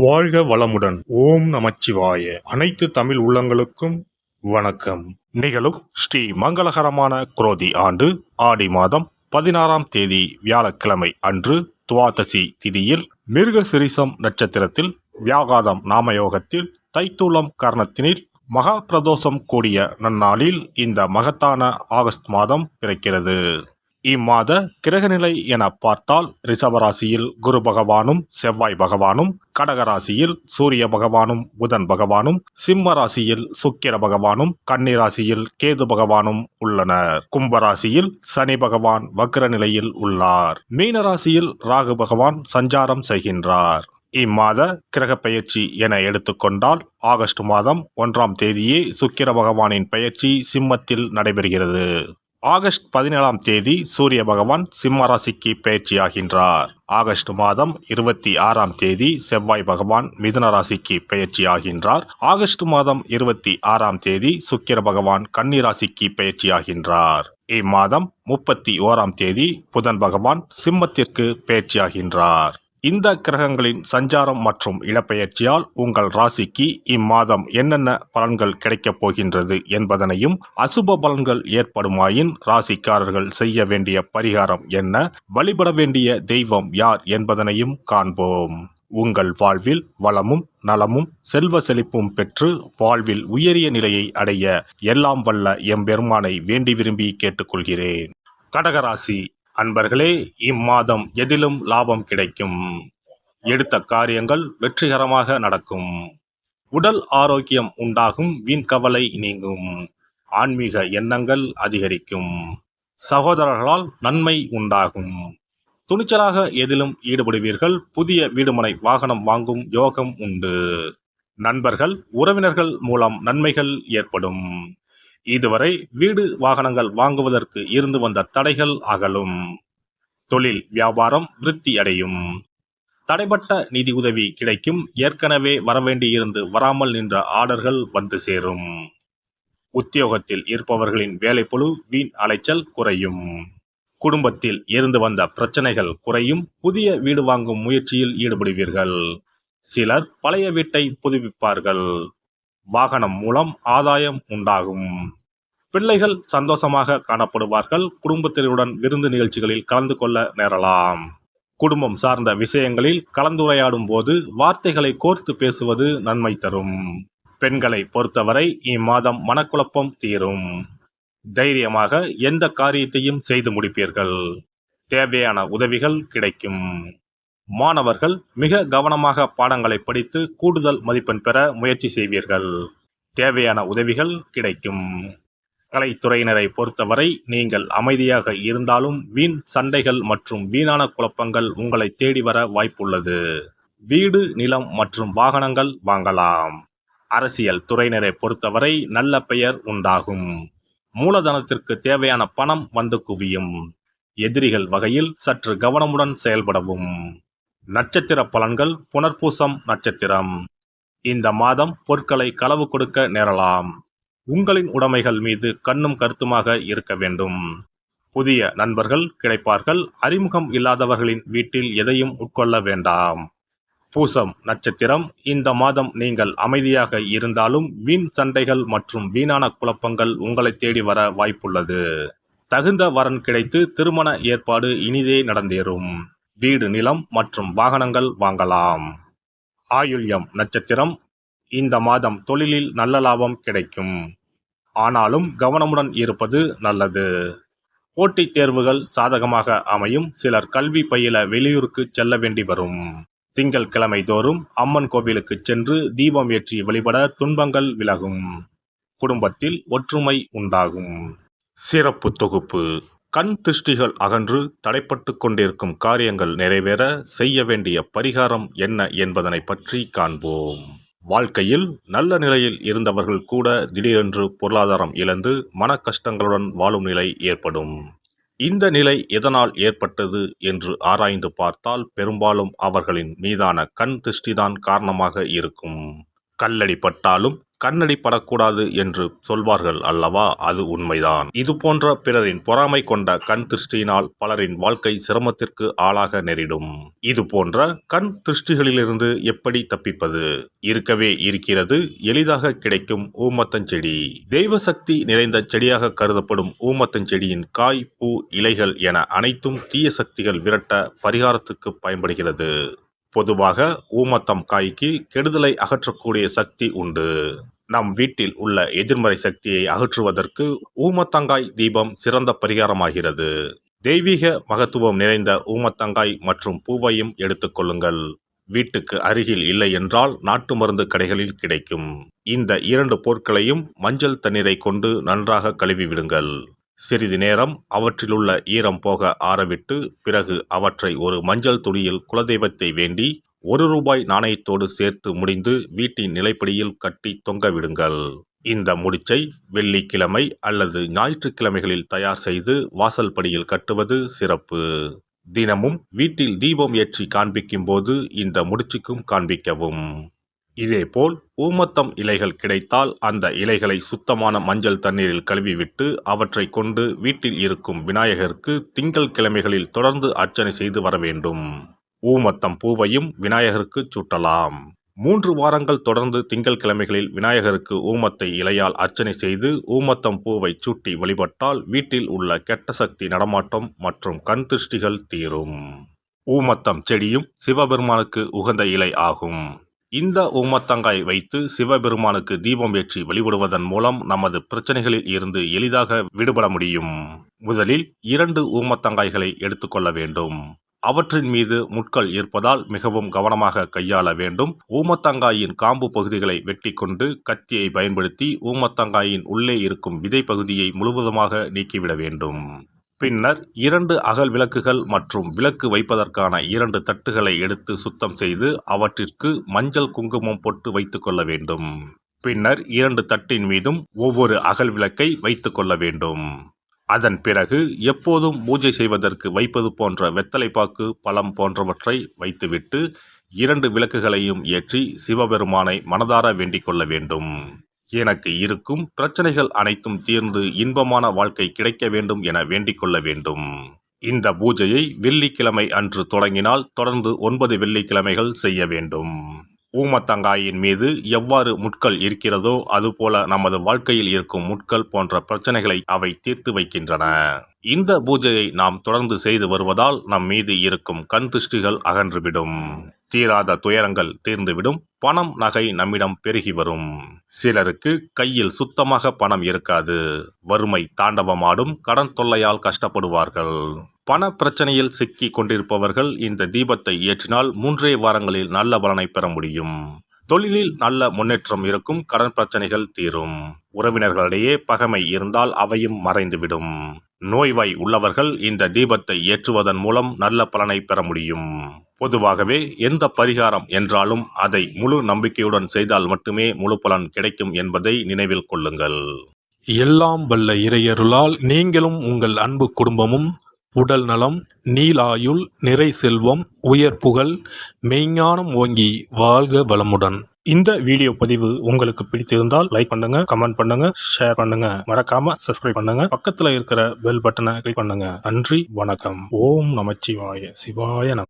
வாழ்க வளமுடன். ஓம் நமச்சிவாய. அனைத்து தமிழ் உள்ளங்களுக்கும் வணக்கம். நிகழும் ஸ்ரீ மங்களகரமான குரோதி ஆண்டு ஆடி மாதம் 16ஆம் தேதி வியாழக்கிழமை அன்று துவாதசி திதியில் மிருகசிரிசம் நட்சத்திரத்தில் வியாகாதம் நாமயோகத்தில் தைத்தூலம் கர்ணத்தினில் மகா பிரதோஷம் கூடிய நன்னாளில் இந்த மகத்தான ஆகஸ்ட் மாதம் பிறக்கிறது. இம்மாத கிரகநிலை என பார்த்தால் ரிஷபராசியில் குரு பகவானும் செவ்வாய் பகவானும், கடகராசியில் சூரிய பகவானும் புதன் பகவானும், சிம்ம ராசியில் சுக்கிர பகவானும், கன்னிராசியில் கேது பகவானும் உள்ளனர். கும்பராசியில் சனி பகவான் வக்ர நிலையில் உள்ளார். மீனராசியில் ராகு பகவான் சஞ்சாரம் செய்கின்றார். இம்மாத கிரக பெயர்ச்சி என எடுத்துக்கொண்டால் ஆகஸ்ட் மாதம் 1ஆம் தேதியே சுக்கிர பகவானின் பெயர்ச்சி சிம்மத்தில் நடைபெறுகிறது. ஆகஸ்ட் 17ஆம் தேதி சூரிய பகவான் சிம்ம ராசிக்கு பெயர்ச்சியாகின்றார். ஆகஸ்ட் மாதம் 26ஆம் தேதி செவ்வாய் பகவான் மிதுன ராசிக்கு பெயர்ச்சியாகின்றார். ஆகஸ்ட் மாதம் 26ஆம் தேதி சுக்கிர பகவான் கன்னி ராசிக்கு பெயர்ச்சியாகின்றார். இம்மாதம் 31ஆம் தேதி புதன் பகவான் சிம்மத்திற்கு பெயர்ச்சியாகின்றார். இந்த கிரகங்களின் சஞ்சாரம் மற்றும் இடப்பெயர்ச்சியால் உங்கள் ராசிக்கு இம்மாதம் என்னென்ன பலன்கள் கிடைக்கப் போகின்றது என்பதனையும், அசுப பலன்கள் ஏற்படுமாயின் ராசிக்காரர்கள் செய்ய வேண்டிய பரிகாரம் என்ன, வழிபட வேண்டிய தெய்வம் யார் என்பதனையும் காண்போம். உங்கள் வாழ்வில் வளமும் நலமும் செல்வ செழிப்பும் பெற்று வாழ்வில் உயரிய நிலையை அடைய எல்லாம் வல்ல எம்பெருமானை வேண்டி விரும்பி கேட்டுக்கொள்கிறேன். கடகராசி அன்பர்களே, இம்மாதம் எதிலும் லாபம் கிடைக்கும். எடுத்த காரியங்கள் வெற்றிகரமாக நடக்கும். உடல் ஆரோக்கியம் உண்டாகும். வீண் கவலை நீங்கும். ஆன்மீக எண்ணங்கள் அதிகரிக்கும். சகோதரர்களால் நன்மை உண்டாகும். துணிச்சலாக எதிலும் ஈடுபடுவீர்கள். புதிய வீடுமனை வாகனம் வாங்கும் யோகம் உண்டு. நண்பர்கள் உறவினர்கள் மூலம் நன்மைகள் ஏற்படும். இதுவரை வீடு வாகனங்கள் வாங்குவதற்கு இருந்து வந்த தடைகள் அகலும். தொழில் வியாபாரம் விருத்தி அடையும். தடைப்பட்ட நிதி உதவி கிடைக்கும். ஏற்கனவே வரவேண்டியிருந்து வராமல் நின்ற ஆர்டர்கள் வந்து சேரும். உத்தியோகத்தில் இருப்பவர்களின் வேலைப்பளு வீண் அலைச்சல் குறையும். குடும்பத்தில் இருந்து வந்த பிரச்சனைகள் குறையும். புதிய வீடு வாங்கும் முயற்சியில் ஈடுபடுவீர்கள். சிலர் பழைய வீட்டை புதுப்பிப்பார்கள். வாகனம் மூலம் ஆதாயம் உண்டாகும். பிள்ளைகள் சந்தோஷமாக காணப்படுவார்கள். குடும்பத்தினருடன் விருந்து நிகழ்ச்சிகளில் கலந்து கொள்ள நேரலாம். குடும்பம் சார்ந்த விஷயங்களில் கலந்துரையாடும் போது வார்த்தைகளை கோர்த்து பேசுவது நன்மை தரும். பெண்களை பொறுத்தவரை இம்மாதம் மனக்குழப்பம் தீரும். தைரியமாக எந்த காரியத்தையும் செய்து முடிப்பீர்கள். தேவையான உதவிகள் கிடைக்கும். மாணவர்கள் மிக கவனமாக பாடங்களை படித்து கூடுதல் மதிப்பெண் பெற முயற்சி செய்வீர்கள். தேவையான உதவிகள் கிடைக்கும். கலைத்துறையினரை பொறுத்தவரை நீங்கள் அமைதியாக இருந்தாலும் வீண் சண்டைகள் மற்றும் வீணான குழப்பங்கள் உங்களை தேடி வர வாய்ப்புள்ளது. வீடு, நிலம் மற்றும் வாகனங்கள் வாங்கலாம். அரசியல் துறையினரை பொறுத்தவரை நல்ல பெயர் உண்டாகும். மூலதனத்திற்கு தேவையான பணம் வந்து குவியும். எதிரிகள் வகையில் சற்று கவனமுடன் செயல்படவும். நட்சத்திர பலன்கள். புனர்பூசம் நட்சத்திரம். இந்த மாதம் பொருட்களை களவு கொடுக்க நேரலாம். உங்களின் உடைமைகள் மீது கண்ணும் கருத்துமாக இருக்க வேண்டும். புதிய நண்பர்கள் கிடைப்பார்கள். அறிமுகம் இல்லாதவர்களின் வீட்டில் எதையும் உட்கொள்ள வேண்டாம். பூசம் நட்சத்திரம். இந்த மாதம் நீங்கள் அமைதியாக இருந்தாலும் வீண் சண்டைகள் மற்றும் வீணான குழப்பங்கள் உங்களை தேடி வர வாய்ப்புள்ளது. தகுந்த வரன் கிடைத்து திருமண ஏற்பாடு இனிதே நடந்தேறும். வீடு, நிலம் மற்றும் வாகனங்கள் வாங்கலாம். ஆயுள்யம் நட்சத்திரம். இந்த மாதம் தொழிலில் நல்ல லாபம் கிடைக்கும். ஆனாலும் கவனமுடன் இருப்பது நல்லது. போட்டித் தேர்வுகள் சாதகமாக அமையும். சிலர் கல்வி பயில வெளியூருக்கு செல்ல வேண்டி வரும். திங்கட்கிழமை தோறும் அம்மன் கோவிலுக்கு சென்று தீபம் ஏற்றி வழிபட துன்பங்கள் விலகும். குடும்பத்தில் ஒற்றுமை உண்டாகும். சிறப்பு தொகுப்பு. கண் திருஷ்டிகள் அகன்று தடைப்பட்டு கொண்டிருக்கும் காரியங்கள் நிறைவேற செய்ய வேண்டிய பரிகாரம் என்ன என்பதனை பற்றி காண்போம். வாழ்க்கையில் நல்ல நிலையில் இருந்தவர்கள் கூட திடீரென்று பொருளாதாரம் இழந்து மன கஷ்டங்களுடன் வாழும் நிலை ஏற்படும். இந்த நிலை எதனால் ஏற்பட்டது என்று ஆராய்ந்து பார்த்தால் பெரும்பாலும் அவர்களின் மீதான கண் திருஷ்டிதான் காரணமாக இருக்கும். கல்லடி பட்டாலும் கண்ணடி படக்கூடாது என்று சொல்வார்கள் அல்லவா, அது உண்மைதான். இது போன்ற பிறரின் பொறாமை கொண்ட கண் திருஷ்டியினால் பலரின் வாழ்க்கை சிரமத்திற்கு ஆளாக நேரிடும். இது போன்ற கண் திருஷ்டிகளிலிருந்து எப்படி தப்பிப்பது? இருக்கவே இருக்கிறது எளிதாக கிடைக்கும் ஊமத்தஞ்செடி. தெய்வ சக்தி நிறைந்த செடியாக கருதப்படும் ஊமத்தஞ்செடியின் காய், பூ, இலைகள் என அனைத்தும் தீய சக்திகள் விரட்ட பரிகாரத்துக்கு பயன்படுகிறது. பொதுவாக ஊமத்தம் காய்க்கு கெடுதலை அகற்றக்கூடிய சக்தி உண்டு. நம் வீட்டில் உள்ள எதிர்மறை சக்தியை அகற்றுவதற்கு ஊமத்தங்காய் தீபம் சிறந்த பரிகாரமாகிறது. தெய்வீக மகத்துவம் நிறைந்த ஊமத்தங்காய் மற்றும் பூவையும் எடுத்துக்கொள்ளுங்கள். வீட்டுக்கு அருகில் இல்லை என்றால் நாட்டு மருந்து கடைகளில் கிடைக்கும். இந்த 2 பொருட்களையும் மஞ்சள் தண்ணீரை கொண்டு நன்றாக கழுவி விடுங்கள். சிறிது நேரம் அவற்றிலுள்ள ஈரம் போக ஆறவிட்டு பிறகு அவற்றை ஒரு மஞ்சள் துணியில் குலதெய்வத்தை வேண்டி ₹1 நாணயத்தோடு சேர்த்து முடிந்து வீட்டின் நிலைப்படியில் கட்டி தொங்க விடுங்கள். இந்த முடிச்சை வெள்ளிக்கிழமை அல்லது ஞாயிற்றுக்கிழமைகளில் தயார் செய்து வாசல் படியில் கட்டுவது சிறப்பு. தினமும் வீட்டில் தீபம் ஏற்றி காண்பிக்கும் போது இந்த முடிச்சுக்கும் காண்பிக்கவும். இதேபோல் ஊமத்தம் இலைகள் கிடைத்தால் அந்த இலைகளை சுத்தமான மஞ்சள் தண்ணீரில் கழுவிவிட்டு அவற்றை கொண்டு வீட்டில் இருக்கும் விநாயகருக்கு திங்கள் கிழமைகளில் தொடர்ந்து அர்ச்சனை செய்து வர வேண்டும். ஊமத்தம் பூவையும் விநாயகருக்கு சூட்டலாம். 3 வாரங்கள் தொடர்ந்து திங்கள் கிழமைகளில் விநாயகருக்கு ஊமத்தை இலையால் அர்ச்சனை செய்து ஊமத்தம் பூவை சூட்டி வழிபட்டால் வீட்டில் உள்ள கெட்ட சக்தி நடமாட்டம் மற்றும் கண் திருஷ்டிகள் தீரும். ஊமத்தம் செடியும் சிவபெருமானுக்கு உகந்த இலை ஆகும். இந்த ஊமத்தங்காய் வைத்து சிவபெருமானுக்கு தீபம் ஏற்றி வழிபடுவதன் மூலம் நமது பிரச்சனைகளில் இருந்து எளிதாக விடுபட முடியும். முதலில் 2 ஊமத்தங்காய்களை எடுத்துக்கொள்ள வேண்டும். அவற்றின் மீது முட்கள் இருப்பதால் மிகவும் கவனமாக கையாள வேண்டும். ஊமத்தங்காயின் காம்பு பகுதிகளை வெட்டி கொண்டு கத்தியை பயன்படுத்தி ஊமத்தங்காயின் உள்ளே இருக்கும் விதை பகுதியை முழுவதுமாக நீக்கிவிட வேண்டும். பின்னர் 2 அகல் விளக்குகள் மற்றும் விளக்கு வைப்பதற்கான 2 தட்டுகளை எடுத்து சுத்தம் செய்து அவற்றிற்கு மஞ்சள் குங்குமம் பொட்டு வைத்துக் கொள்ள வேண்டும். பின்னர் 2 தட்டின் மீதும் ஒவ்வொரு அகல் விளக்கை வைத்துக் கொள்ள வேண்டும். அதன் பிறகு எப்போதும் பூஜை செய்வதற்கு வைப்பது போன்ற வெத்தலைப்பாக்கு, பழம் போன்றவற்றை வைத்துவிட்டு 2 விளக்குகளையும் ஏற்றி சிவபெருமானை மனதார வேண்டிக் கொள்ள வேண்டும். எனக்கு இருக்கும் பிரச்சனைகள் அனைத்தும் தீர்ந்து இன்பமான வாழ்க்கை கிடைக்க வேண்டும் என வேண்டிக் கொள்ள வேண்டும். இந்த பூஜையை வெள்ளிக்கிழமை அன்று தொடங்கினால் தொடர்ந்து 9 வெள்ளிக்கிழமைகள் செய்ய வேண்டும். ஊமத்தங்காயின் மீது எவ்வாறு முட்கள் இருக்கிறதோ அதுபோல நமது வாழ்க்கையில் இருக்கும் முட்கள் போன்ற பிரச்சனைகளை அவை தீர்த்து வைக்கின்றன. இந்த பூஜையை நாம் தொடர்ந்து செய்து வருவதால் நம் மீது இருக்கும் கண் திருஷ்டிகள் அகன்றுவிடும். தீராத துயரங்கள் தீர்ந்துவிடும். பணம், நகை நம்மிடம் பெருகி வரும். சிலருக்கு கையில் சுத்தமாக பணம் இருக்காது. வறுமை தாண்டவமாடும். கடன் தொல்லையால் கஷ்டப்படுவார்கள். பண பிரச்சனையில் சிக்கி கொண்டிருப்பவர்கள் இந்த தீபத்தை ஏற்றினால் 3 வாரங்களில் நல்ல பலனை பெற முடியும். தொழிலில் நல்ல முன்னேற்றம் இருக்கும். கடன் பிரச்சனைகள் தீரும். உறவினர்களிடையே பகைமை இருந்தால் அவையும் மறைந்துவிடும். நோய்வாய் உள்ளவர்கள் இந்த தீபத்தை ஏற்றுவதன் மூலம் நல்ல பலனை பெற முடியும். பொதுவாகவே எந்த பரிகாரம் என்றாலும் அதை முழு நம்பிக்கையுடன் செய்தால் மட்டுமே முழு பலன் கிடைக்கும் என்பதை நினைவில் கொள்ளுங்கள். எல்லாம் வல்ல இறையருளால் நீங்களும் உங்கள் அன்பு குடும்பமும் உடல் நலம், நீலாயுள், நிறை செல்வம், உயர் புகழ், மெய்ஞானம் ஓங்கி வாழ்க வளமுடன். இந்த வீடியோ பதிவு உங்களுக்கு பிடித்திருந்தால் லைக் பண்ணுங்க, கமெண்ட் பண்ணுங்க, ஷேர் பண்ணுங்க. மறக்காம சப்ஸ்கிரைப் பண்ணுங்க. பக்கத்துல இருக்கிற பெல் பட்டனை கிளிக் பண்ணுங்க. நன்றி, வணக்கம். ஓம் நமச்சிவாய. சிவாய நம.